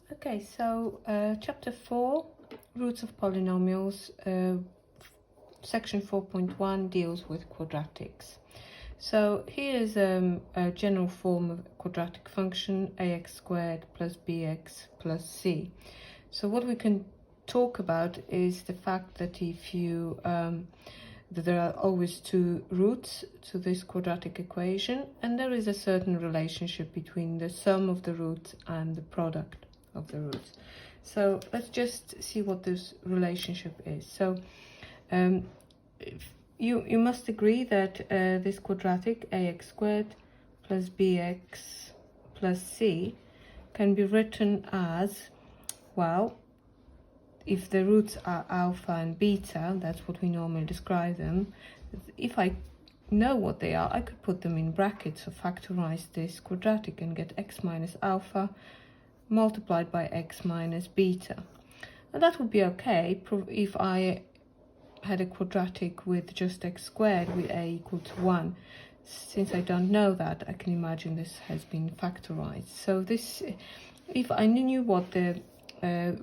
Okay, so chapter 4, roots of polynomials, section 4.1 deals with quadratics. So here is a general form of quadratic function, ax squared plus bx plus c. So what we can talk about is the fact that if you that there are always two roots to this quadratic equation, and there is a certain relationship between the sum of the roots and the product of the roots. So let's just see what this relationship is. So you must agree that this quadratic ax squared plus bx plus c can be written as, well, if the roots are alpha and beta, that's what we normally describe them. If I know what they are, I could put them in brackets or factorize this quadratic and get x minus alpha multiplied by x minus beta. And that would be okay if I had a quadratic with just x squared with a equal to 1. Since I don't know that, I can imagine this has been factorized. So this, if I knew what the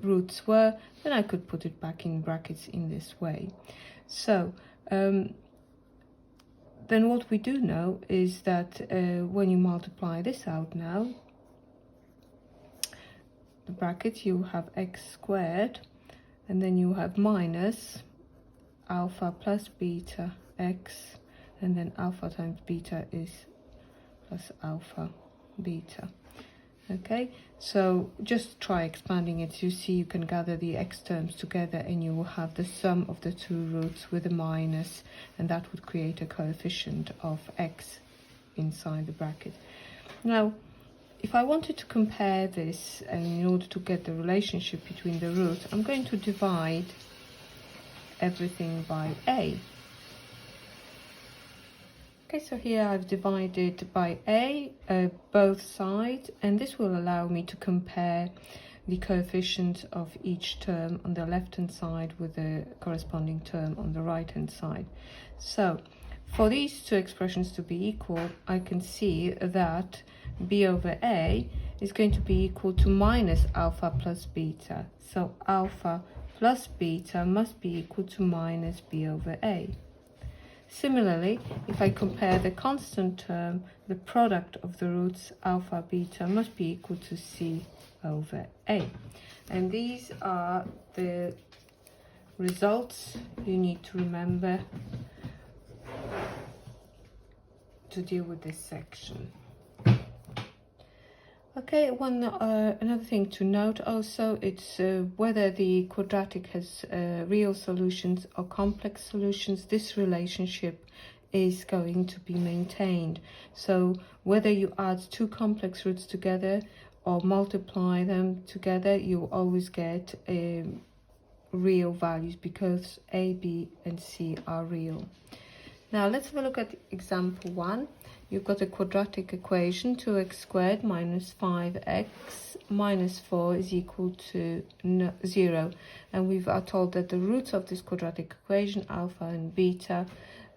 roots were, then I could put it back in brackets in this way. So then what we do know is that when you multiply this out now, the bracket, you have x squared, and then you have minus alpha plus beta x, and then alpha times beta is plus alpha beta. Okay, so just try expanding it. You see, you can gather the x terms together and you will have the sum of the two roots with a minus, and that would create a coefficient of x inside the bracket. Now, if I wanted to compare this, and in order to get the relationship between the roots, I'm going to divide everything by a. Okay, so here I've divided by a both sides, and this will allow me to compare the coefficient of each term on the left hand side with the corresponding term on the right hand side. So for these two expressions to be equal, I can see that b over a is going to be equal to minus alpha plus beta. So alpha plus beta must be equal to minus b over a. Similarly, if I compare the constant term, the product of the roots alpha beta must be equal to c over a. And these are the results you need to remember to deal with this section. Okay, another thing to note also, it's whether the quadratic has real solutions or complex solutions. This relationship is going to be maintained. So whether you add two complex roots together or multiply them together, you always get real values because a, b, and c are real. Now let's have a look at example 1. You've got a quadratic equation, 2x squared minus 5x minus 4 is equal to 0. And we are told that the roots of this quadratic equation, alpha and beta,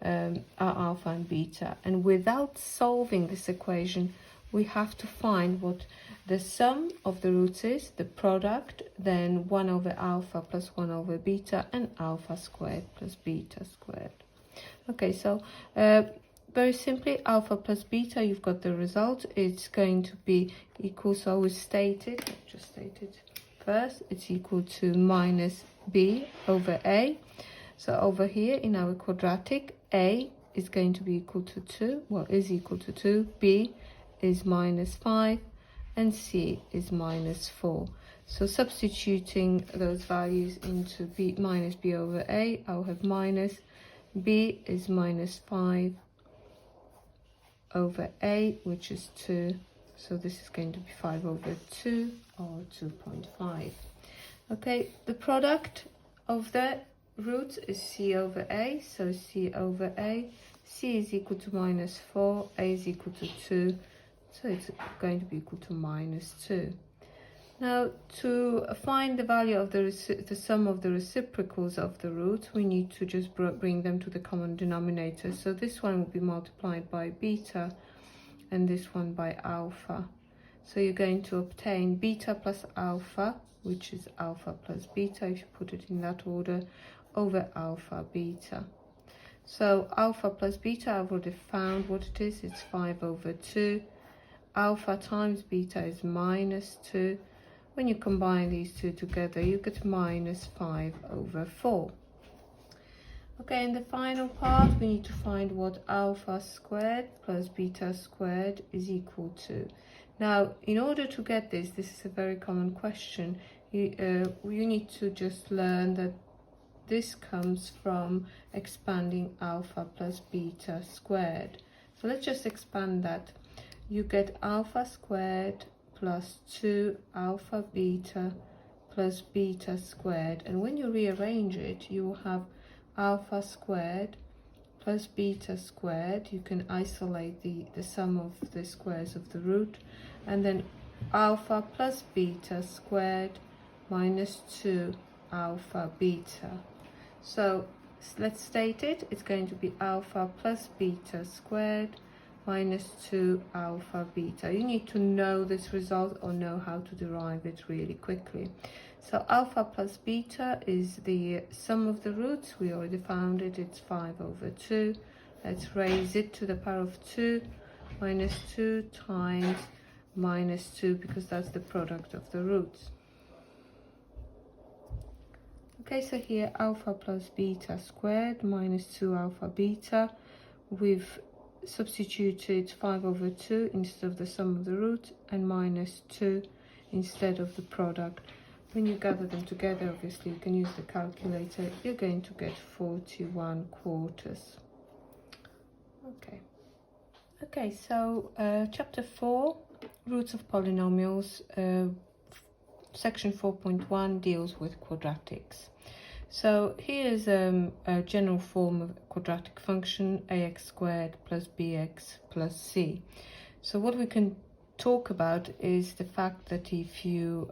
are alpha and beta. And without solving this equation, we have to find what the sum of the roots is, the product, then 1 over alpha plus 1 over beta, and alpha squared plus beta squared. Okay, so very simply, alpha plus beta, you've got the result. It's going to be equal, so always stated, just stated first, it's equal to minus b over a. So over here in our quadratic, a is going to be equal to 2, well, is equal to 2, b is minus 5, and c is minus 4. So substituting those values into b minus b over a, I'll have minus b is minus 5 over a, which is 2. So this is going to be 5 over 2, or 2.5. Okay, the product of the roots is c over a. So c over a, c is equal to minus 4, a is equal to 2. So it's going to be equal to minus 2. Now, to find the value of the sum of the reciprocals of the roots, we need to just bring them to the common denominator. So this one will be multiplied by beta, and this one by alpha. So you're going to obtain beta plus alpha, which is alpha plus beta, if you put it in that order, over alpha beta. So alpha plus beta, I've already found what it is. It's 5 over 2. Alpha times beta is minus 2. When you combine these two together, you get minus 5 over 4. Okay, in the final part, we need to find what alpha squared plus beta squared is equal to. Now, in order to get this is a very common question. You need to just learn that this comes from expanding alpha plus beta squared. So let's just expand that. You get alpha squared plus 2 alpha beta plus beta squared. And when you rearrange it, you will have alpha squared plus beta squared. You can isolate the sum of the squares of the root. And then alpha plus beta squared minus 2 alpha beta. So let's state it. It's going to be alpha plus beta squared minus 2 alpha beta. You need to know this result or know how to derive it really quickly. So alpha plus beta is the sum of the roots. We already found it. It's 5 over 2. Let's raise it to the power of 2 minus 2 times minus 2, because that's the product of the roots. Okay, so here alpha plus beta squared minus 2 alpha beta. We've substituted 5 over 2 instead of the sum of the root, and minus 2 instead of the product. When you gather them together, obviously you can use the calculator. You're going to get 41 quarters. Okay, so chapter 4, roots of polynomials, section 4.1 deals with quadratics. So here's a general form of a quadratic function, ax squared plus bx plus c. So what we can talk about is the fact that if you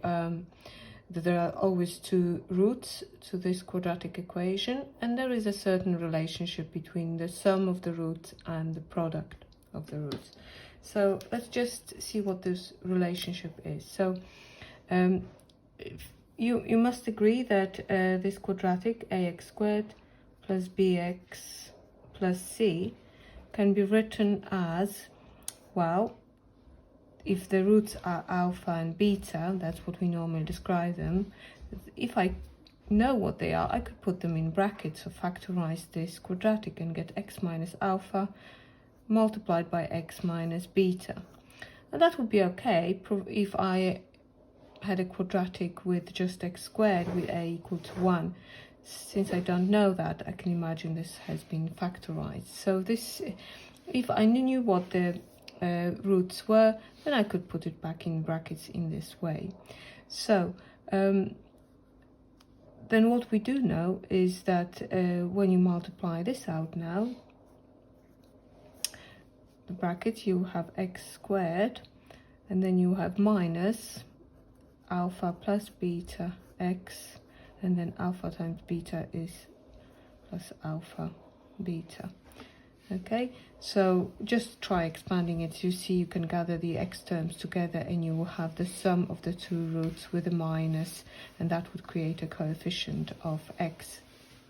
that there are always two roots to this quadratic equation, and there is a certain relationship between the sum of the roots and the product of the roots. So let's just see what this relationship is. So you must agree that this quadratic ax squared plus bx plus c can be written as, well, if the roots are alpha and beta, that's what we normally describe them. If I know what they are, I could put them in brackets or factorize this quadratic and get x minus alpha multiplied by x minus beta. And that would be okay if I had a quadratic with just x squared with a equal to 1. Since I don't know that, I can imagine this has been factorized. So this, if I knew what the roots were, then I could put it back in brackets in this way. So then what we do know is that when you multiply this out now, the bracket, you have x squared, and then you have minus alpha plus beta x, and then alpha times beta is plus alpha beta. Okay, so just try expanding it. You see, you can gather the x terms together and you will have the sum of the two roots with a minus, and that would create a coefficient of x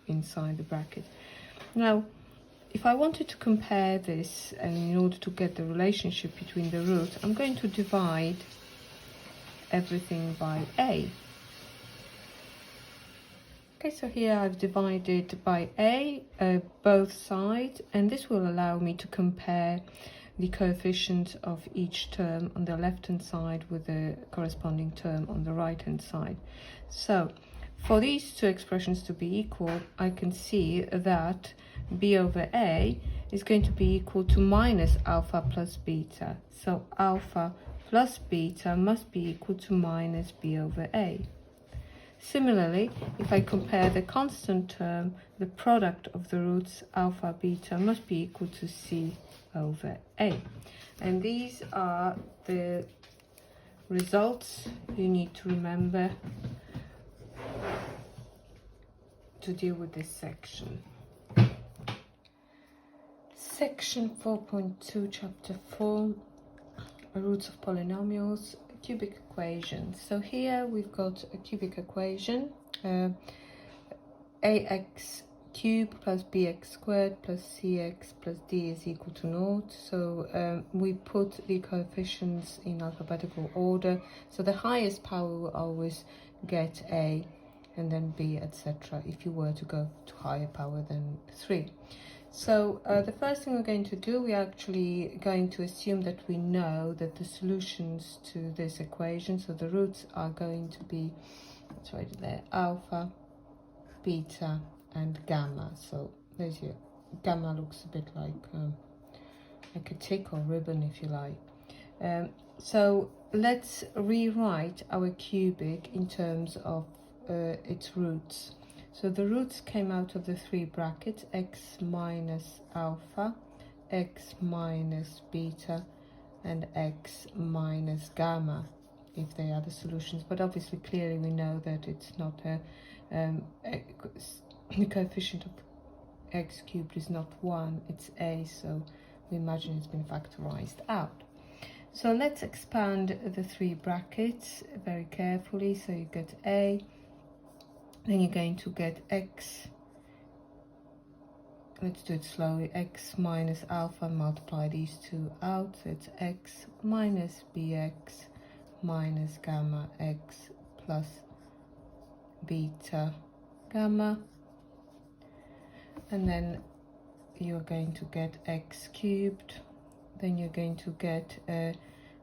inside the bracket. Now, if I wanted to compare this, and in order to get the relationship between the roots, I'm going to divide everything by a. Okay, so here I've divided by a both sides, and this will allow me to compare the coefficient of each term on the left hand side with the corresponding term on the right hand side. So for these two expressions to be equal, I can see that b over a is going to be equal to minus alpha plus beta. So alpha plus beta must be equal to minus b over a. Similarly, if I compare the constant term, the product of the roots alpha beta must be equal to c over a. And these are the results you need to remember to deal with this section. Section 4.2, chapter 4, roots of polynomials. cubic equation. So here we've got a cubic equation, ax cubed plus bx squared plus cx plus d is equal to 0. So we put the coefficients in alphabetical order. So the highest power will always get a, and then b, etc. if you were to go to higher power than 3. So the first thing we're going to do, we're actually going to assume that we know that the solutions to this equation, so the roots are going to be, let's write it there, alpha, beta, and gamma. So there's your gamma, looks a bit like a tick or ribbon, if you like. So let's rewrite our cubic in terms of its roots. So the roots came out of the 3 brackets, x minus alpha, x minus beta, and x minus gamma, if they are the solutions. But obviously, clearly we know that it's not the coefficient of x cubed is not 1, it's a, so we imagine it's been factorized out. So let's expand the 3 brackets very carefully. So you get a, then you're going to get x, let's do it slowly, x minus alpha, multiply these two out, so it's x minus bx minus gamma x plus beta gamma, and then you're going to get x cubed, then you're going to get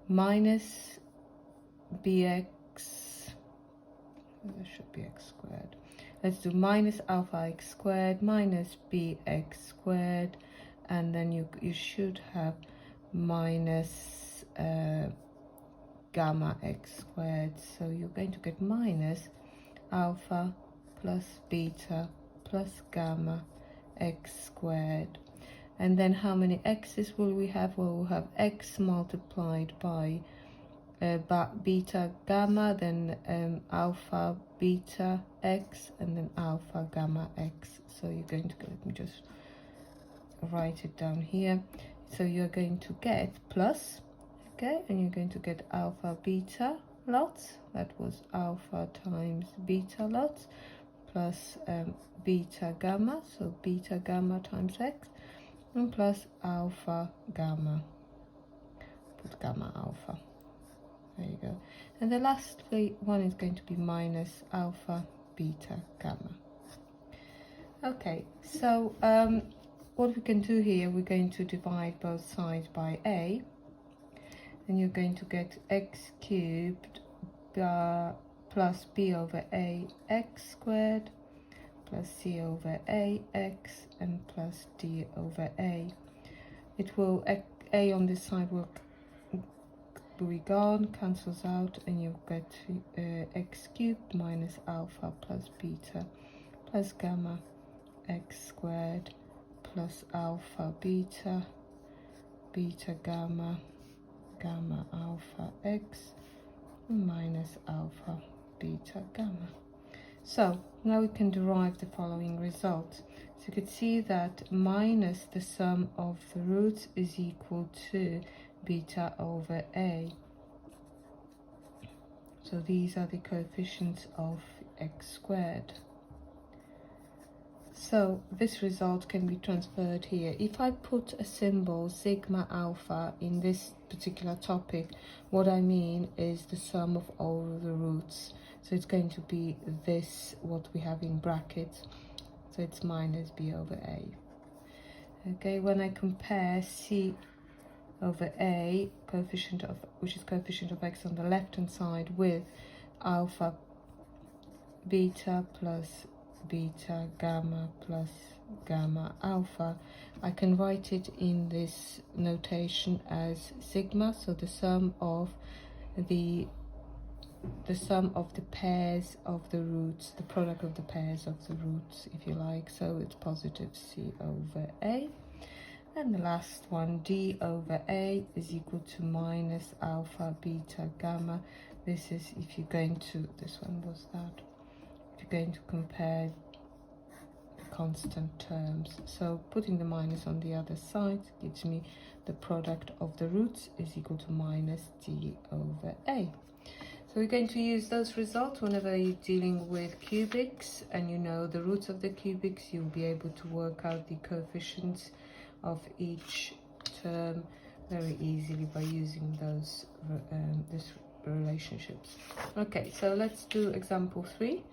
minus bx, there should be x squared. Let's do minus alpha x squared minus bx squared, and then you should have minus gamma x squared. So you're going to get minus alpha plus beta plus gamma x squared. And then how many x's will we have? Well, we'll have x multiplied by beta gamma, then alpha beta x, and then alpha gamma x. So you're going to get, let me just write it down here. So you're going to get plus, okay, and you're going to get alpha beta lots, that was alpha times beta lots, plus beta gamma, so beta gamma times x, and plus alpha gamma, put gamma alpha. There you go. And the last one is going to be minus alpha beta gamma. Okay, so what we can do here, we're going to divide both sides by a, and you're going to get x cubed plus b over a x squared plus c over a x and plus d over a. It will, a on this side will be gone, cancels out, and you get x cubed minus alpha plus beta plus gamma x squared plus alpha beta, beta gamma, gamma alpha x minus alpha beta gamma. So now we can derive the following result. So you could see that minus the sum of the roots is equal to beta over a. So these are the coefficients of x squared. So this result can be transferred here. If I put a symbol sigma alpha in this particular topic, what I mean is the sum of all the roots. So it's going to be this, what we have in brackets. So it's minus b over a. Okay, when I compare c over a, coefficient of, which is coefficient of x on the left hand side, with alpha beta plus beta gamma plus gamma alpha, I can write it in this notation as sigma, so the sum of the pairs of the roots, the product of the pairs of the roots, if you like. So it's positive c over a. And the last one, d over a, is equal to minus alpha beta gamma. This is if you're going to, this one was that, if you're going to compare the constant terms. So putting the minus on the other side gives me the product of the roots is equal to minus d over a. So we're going to use those results whenever you're dealing with cubics and you know the roots of the cubics. You'll be able to work out the coefficients of each term very easily by using those relationships. Okay, so let's do example 3.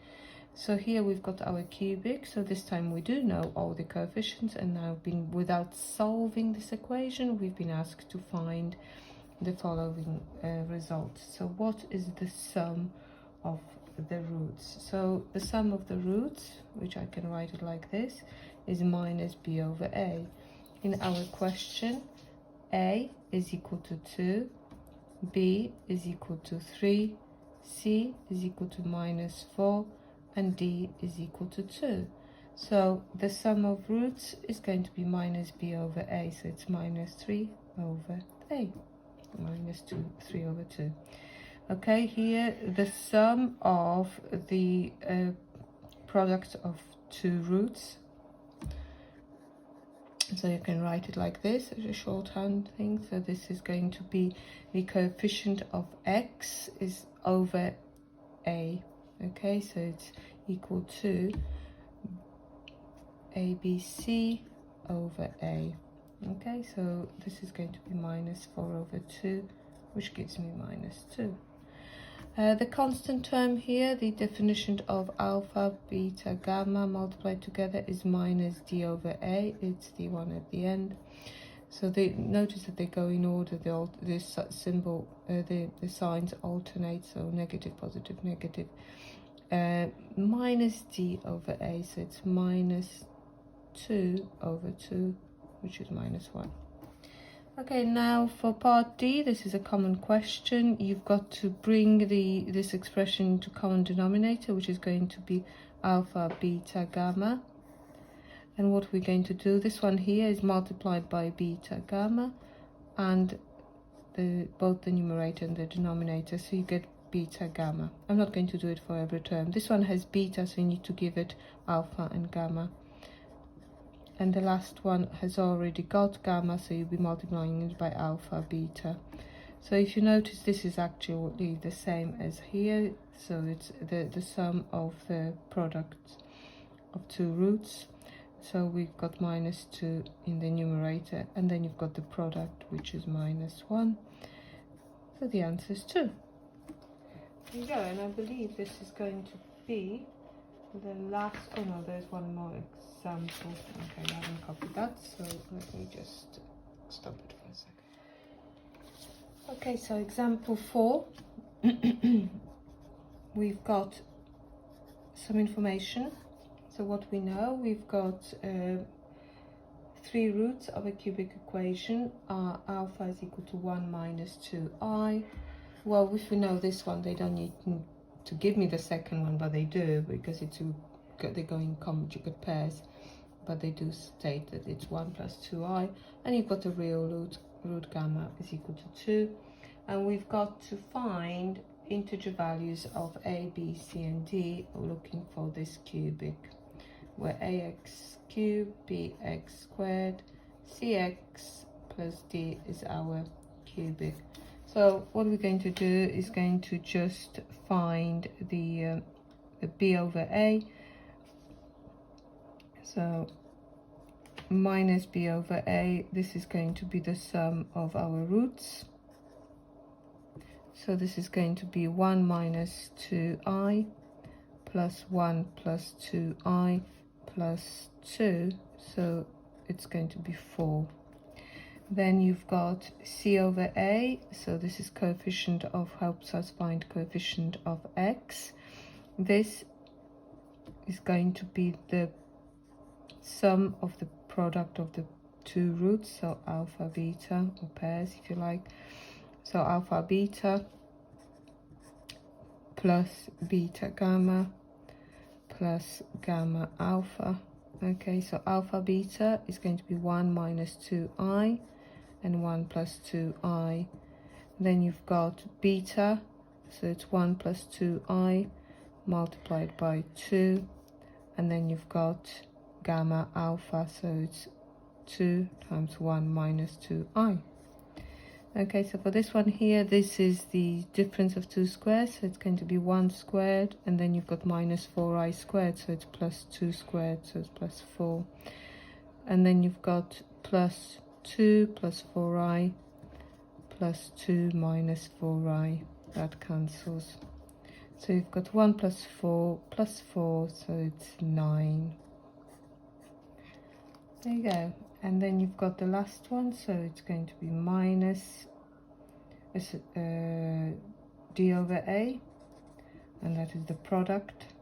So here we've got our cubic, so this time we do know all the coefficients, and now without solving this equation, we've been asked to find the following results. So what is the sum of the roots? So the sum of the roots, which I can write it like this, is minus b over a. In our question, a is equal to 2, b is equal to 3, c is equal to minus 4, and d is equal to 2. So the sum of roots is going to be minus b over a, so it's minus 3 over a. Minus 3 over 2. Okay, here the sum of the product of two roots. So you can write it like this as a shorthand thing. So this is going to be the coefficient of x is over a. Okay, so it's equal to ABC over a. Okay, so this is going to be minus 4 over 2, which gives me minus 2. The constant term here, the definition of alpha, beta, gamma multiplied together is minus d over a. It's the one at the end. So they notice that they go in order. This symbol, the signs alternate. So negative, positive, negative. Minus d over a. So it's minus 2 over 2, which is minus 1. Okay, now for part D, this is a common question. You've got to bring this expression to common denominator, which is going to be alpha, beta, gamma. And what we're going to do, this one here is multiplied by beta, gamma, and both the numerator and the denominator, so you get beta, gamma. I'm not going to do it for every term. This one has beta, so you need to give it alpha and gamma. And the last one has already got gamma, so you'll be multiplying it by alpha, beta. So if you notice, this is actually the same as here. So it's the sum of the product of two roots. So we've got minus 2 in the numerator, and then you've got the product, which is minus 1. So the answer is 2. There you go, and I believe this is going to be the last. Oh no, there's one more example. Okay, I haven't copied that, so let me just stop it for a second. Okay, so example 4. We've got some information. So what we know, we've got 3 roots of a cubic equation. Alpha is equal to 1 minus 2i. Well, if we know this one, they don't need to give me the second one, but they do, because they go in conjugate pairs, but they do state that it's 1 plus 2i, and you've got a real root gamma is equal to 2, and we've got to find integer values of a, b, c, and d. We're looking for this cubic, where ax cubed, bx squared, cx plus d is our cubic. So what we're going to do is going to just find the b over a. So minus b over a, this is going to be the sum of our roots. So this is going to be 1 minus 2i plus 1 plus 2i plus 2. So it's going to be 4. Then you've got c over a, so this is coefficient of, helps us find coefficient of x. This is going to be the sum of the product of the two roots, so alpha, beta, or pairs if you like. So alpha, beta plus beta, gamma plus gamma, alpha. Okay, so alpha, beta is going to be 1 minus 2i and 1 plus 2i. Then you've got beta, so it's 1 plus 2i multiplied by 2, and then you've got gamma, alpha, so it's 2 times 1 minus 2i. Okay, so for this one here, this is the difference of two squares, so it's going to be 1 squared, and then you've got minus 4i squared, so it's plus 2 squared, so it's plus 4. And then you've got plus 2 plus 4i plus 2 minus 4i, that cancels. So you've got 1 plus 4 plus 4, so it's 9. There you go. And then you've got the last one, so it's going to be minus d over a, and that is the product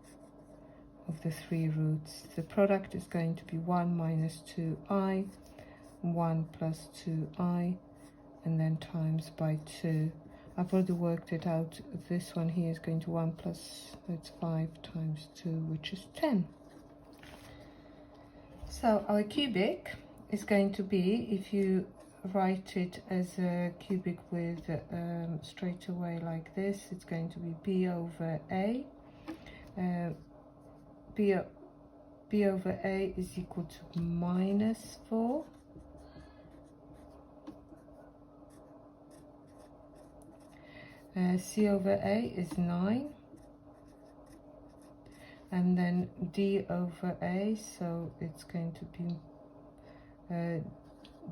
of the three roots. The product is going to be 1 minus 2i, 1 plus 2i, and then times by 2. I've already worked it out. This one here is going to 1 plus, it's 5 times 2, which is 10. So our cubic is going to be, if you write it as a cubic with straight away like this, it's going to be b over a. B over a is equal to minus 4. C over a is 9. And then d over a, so it's going to be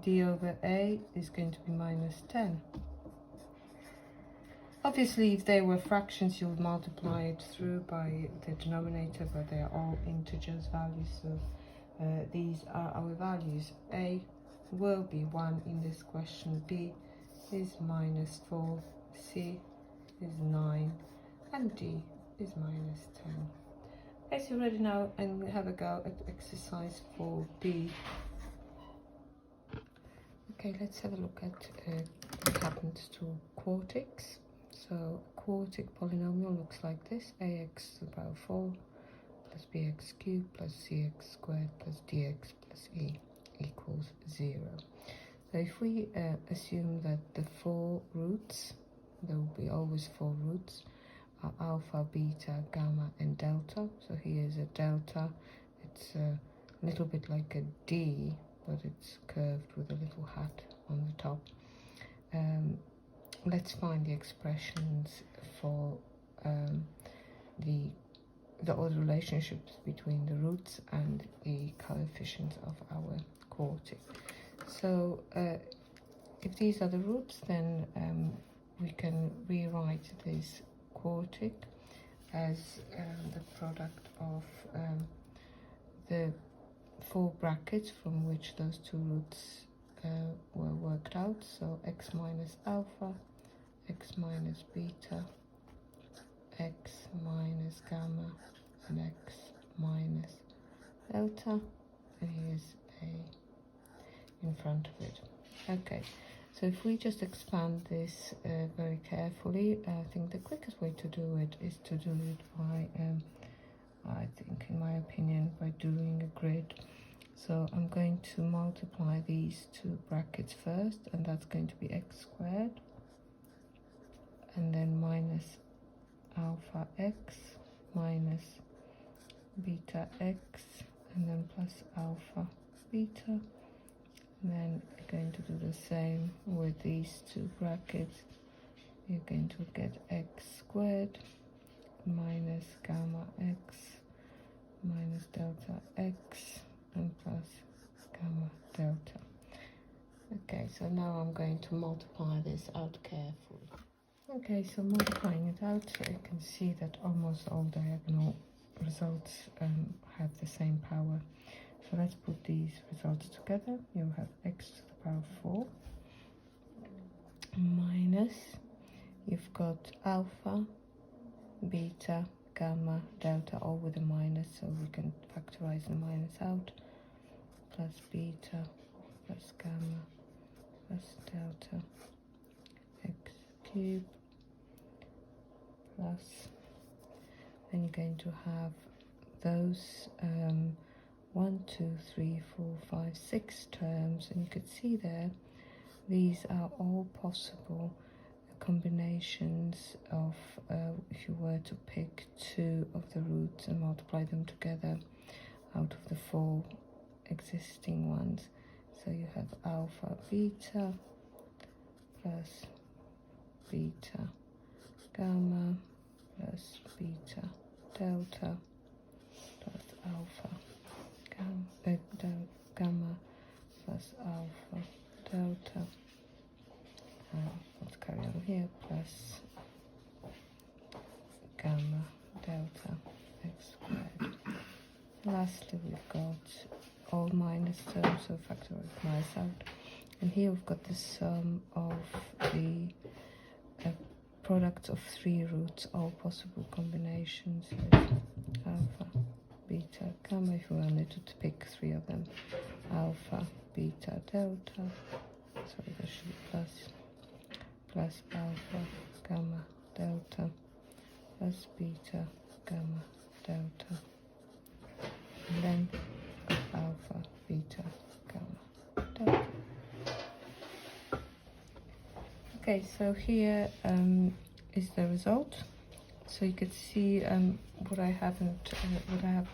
d over a is going to be minus 10. Obviously, if they were fractions, you would multiply it through by the denominator, but they are all integers values, so these are our values. A will be 1 in this question, B is minus 4, C is 9, and D is minus 10. As you're ready now, and have a go at exercise 4b. Okay, let's have a look at what happens to quartics. So a quartic polynomial looks like this: ax to the power 4 plus bx cubed plus cx squared plus dx plus e equals 0. So if we assume that the 4 roots, there will be always 4 roots, are alpha, beta, gamma, and delta. So here's a delta. It's a little bit like a D, but it's curved with a little hat on the top. Let's find the expressions for the other relationships between the roots and the coefficients of our quartic. So if these are the roots, then we can rewrite this quartic as the product of the 4 brackets from which those 2 roots were worked out. So x minus alpha, x minus beta, x minus gamma, and x minus delta, and here's a in front of it. Okay, so if we just expand this very carefully, I think the quickest way to do it is to do it by, I think in my opinion, by doing a grid. So I'm going to multiply these 2 brackets first, and that's going to be x squared, and then minus alpha x minus beta x, and then plus alpha beta. And then you're going to do the same with these 2 brackets. You're going to get x squared minus gamma x minus delta x and plus gamma delta. Okay, so now I'm going to multiply this out carefully. Okay, so multiplying it out, you can see that almost all diagonal results have the same power. So let's put these results together. You have x to the power 4 minus, you've got alpha, beta, gamma, delta, all with a minus, so we can factorize the minus out, plus beta, plus gamma, plus delta, x cubed, plus, then you're going to have those 1, 2, 3, 4, 5, 6 terms, and you could see there these are all possible combinations of if you were to pick 2 of the roots and multiply them together out of the 4 existing ones. So you have alpha beta plus beta gamma plus beta delta plus alpha gamma plus alpha delta. Let's carry on here, plus gamma delta x squared. Lastly, we've got all minus terms, so factorize out. And here we've got the sum of the product of three roots, all possible combinations. So it's alpha, beta, gamma, if we wanted to pick three of them. Alpha, beta, delta. Sorry, there should be plus alpha, gamma, delta, plus beta, gamma, delta. And then alpha, beta, gamma, delta. Okay, so here is the result. So you could see what I have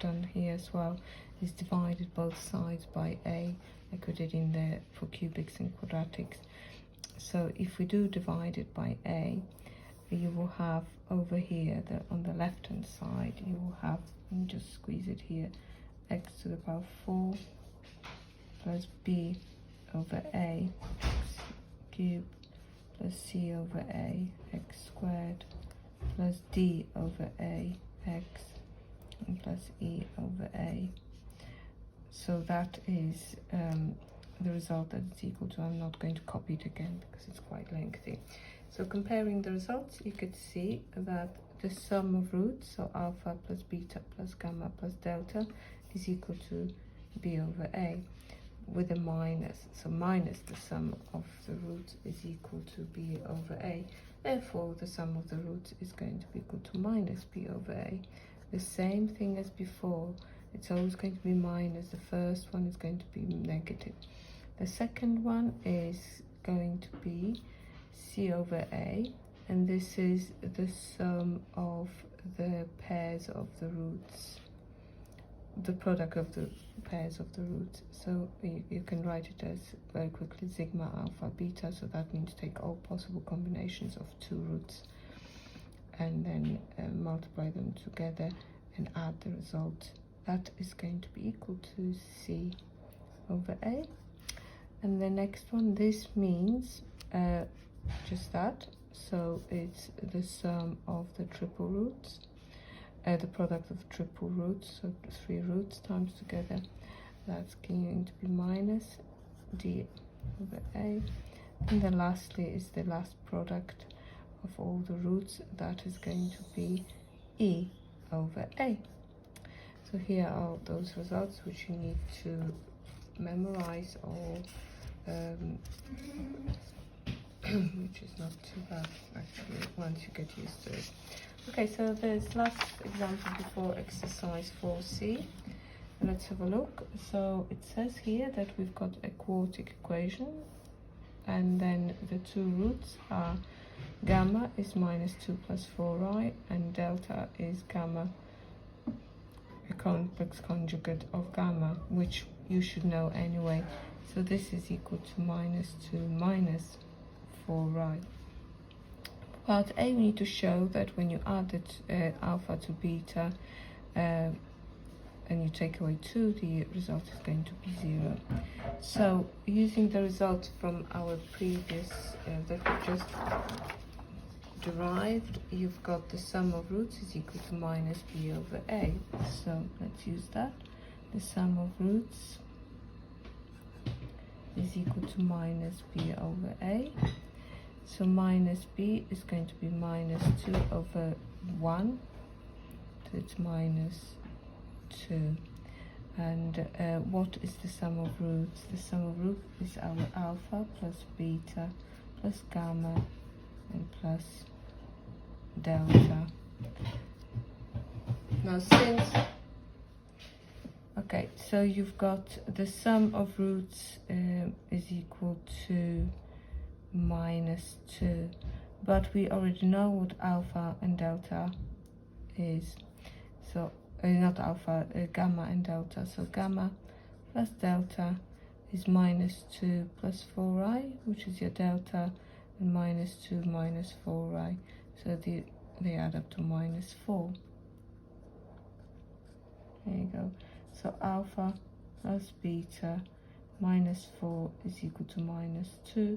done here as well is divided both sides by a, like we did in the for cubics and quadratics. So if we do divide it by a, you will have over here on the left hand side, you will have, let me just squeeze it here, x to the power 4 plus b over a x cubed plus c over a x squared plus d over a x and plus e over a. So that is the result that it's equal to. I'm not going to copy it again because it's quite lengthy. So comparing the results, you could see that the sum of roots, so alpha plus beta plus gamma plus delta, is equal to b over a with a minus. So minus the sum of the roots is equal to b over a. Therefore, the sum of the roots is going to be equal to minus b over a. The same thing as before. It's always going to be minus. The first one is going to be negative. The second one is going to be c over a, and this is the sum of the pairs of the roots, the product of the pairs of the roots. So you can write it as very quickly sigma alpha beta, so that means take all possible combinations of two roots and then multiply them together and add the result. That is going to be equal to c over a. And the next one, this means just that. So it's the sum of the triple roots, the product of triple roots, so three roots times together. That's going to be minus d over a. And then lastly is the last product of all the roots. That is going to be e over a. So here are those results which you need to memorize, or which is not too bad actually once you get used to it. Okay, so there's last example before exercise 4c. Let's have a look. So it says here that we've got a quartic equation, and then the two roots are gamma is minus 2 plus 4i, and delta is gamma, a complex conjugate of gamma, which you should know anyway. So this is equal to minus 2 minus 4i. Part A, we need to show that when you add it, alpha to beta and you take away 2, the result is going to be 0. So using the result from our previous that we just derived, you've got the sum of roots is equal to minus b over a. So let's use that. The sum of roots is equal to minus b over a. So minus b is going to be minus 2 over 1, so it's minus 2. And what is the sum of roots? The sum of roots is our alpha plus beta plus gamma and plus delta. Now since, okay, so you've got the sum of roots is equal to minus 2, but we already know what alpha and delta is. So not alpha, gamma and delta. So gamma plus delta is minus 2 plus 4i, which is your delta, and minus 2 minus 4, right? So they add up to minus 4. There you go. So alpha plus beta minus 4 is equal to minus 2.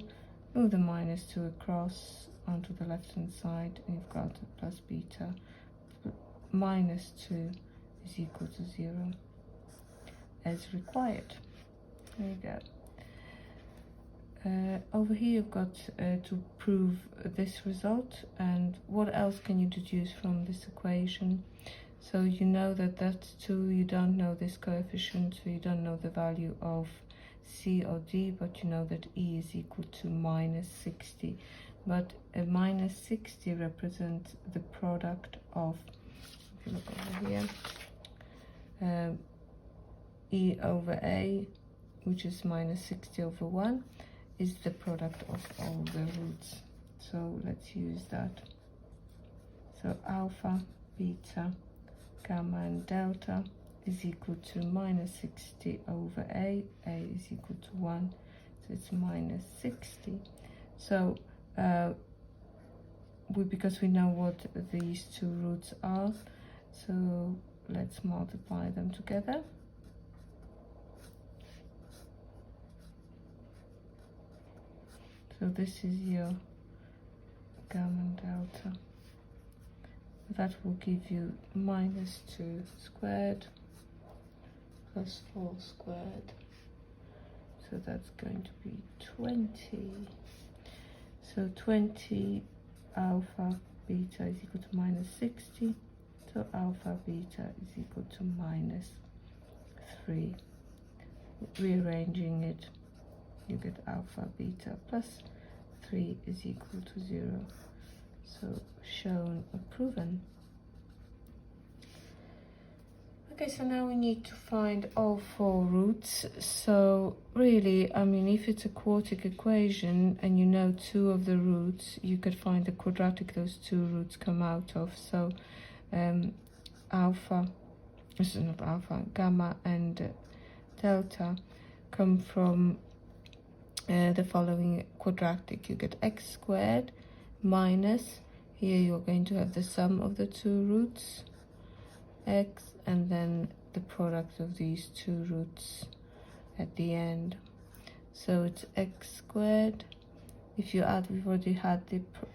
Move the minus 2 across onto the left hand side, and you've got plus beta minus 2 is equal to 0 as required. There you go. Over here you've got to prove this result, and what else can you deduce from this equation? So you know that that's 2, you don't know this coefficient, so you don't know the value of C or D, but you know that E is equal to minus 60. But a minus 60 represents the product of, if you look over here, E over A, which is minus 60 over 1, is the product of all the roots. So let's use that. So alpha, beta, gamma and delta is equal to minus 60 over A is equal to 1, so it's minus 60. So because we know what these two roots are, so let's multiply them together. So this is your gamma and delta. That will give you minus 2 squared plus 4 squared. So that's going to be 20. So 20 alpha beta is equal to minus 60. So alpha beta is equal to minus 3. Rearranging it, you get alpha beta plus 3 is equal to 0. So shown or proven. Okay, so now we need to find all 4 roots. So really, I mean, if it's a quartic equation and you know 2 of the roots, you could find the quadratic those 2 roots come out of. So alpha, this is not alpha, gamma and delta come from the following quadratic. You get x squared minus, here you're going to have the sum of the 2 roots, x, and then the product of these 2 roots at the end. So it's x squared. If you add, we've already had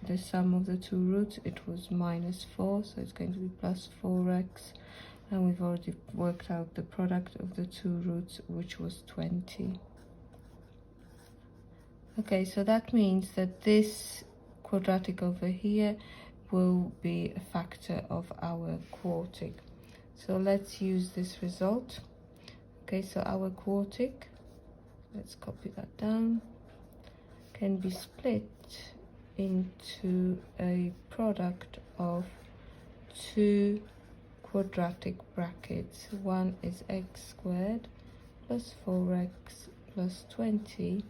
the sum of the 2 roots, it was minus 4, so it's going to be plus 4x, and we've already worked out the product of the 2 roots, which was 20. Okay, so that means that this quadratic over here will be a factor of our quartic. So let's use this result. Okay, so our quartic, let's copy that down, can be split into a product of 2 quadratic brackets. One is x squared plus 4x plus 20.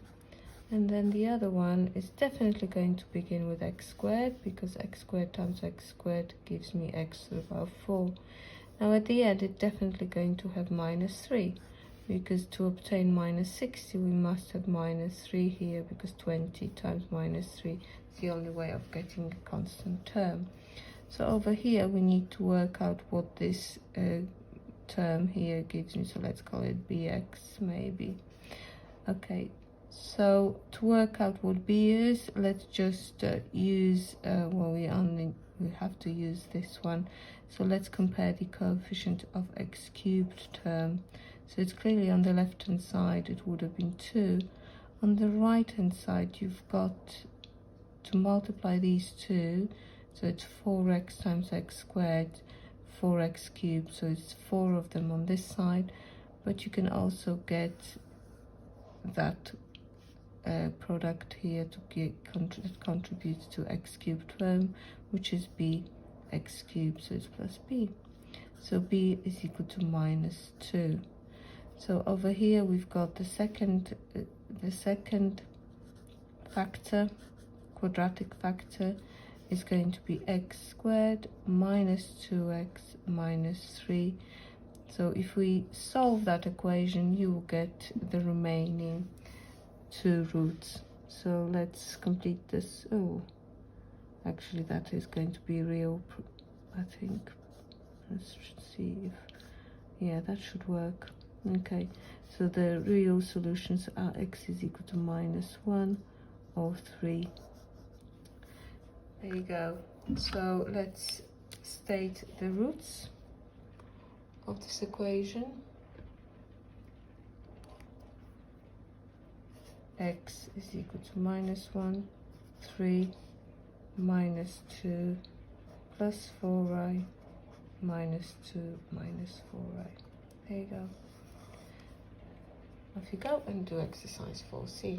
And then the other one is definitely going to begin with x squared, because x squared times x squared gives me x to the power 4. Now at the end, it's definitely going to have minus 3, because to obtain minus 60, we must have minus 3 here, because 20 times minus 3 is the only way of getting a constant term. So over here, we need to work out what this term here gives me. So let's call it bx, maybe. Okay. So to work out what b is, let's just use, well, we have to use this one. So let's compare the coefficient of x cubed term. So it's clearly on the left hand side, it would have been 2. On the right hand side, you've got to multiply these 2. So it's 4x times x squared, 4x cubed. So it's 4 of them on this side. But you can also get that product here to contributes to x cubed term, which is b x cubed, so it's plus b. So b is equal to minus 2. So over here we've got the second factor, quadratic factor, is going to be x squared minus 2x minus 3. So if we solve that equation, you will get the remaining 2 roots. So let's complete this. Oh, actually that is going to be real, I think. Let's see if, yeah, that should work. Okay, so the real solutions are x is equal to -1 or 3. There you go. So let's state the roots of this equation. X is equal to -1, 3, -2, plus 4i, -2, -4i. There you go. Off you go and do exercise 4C.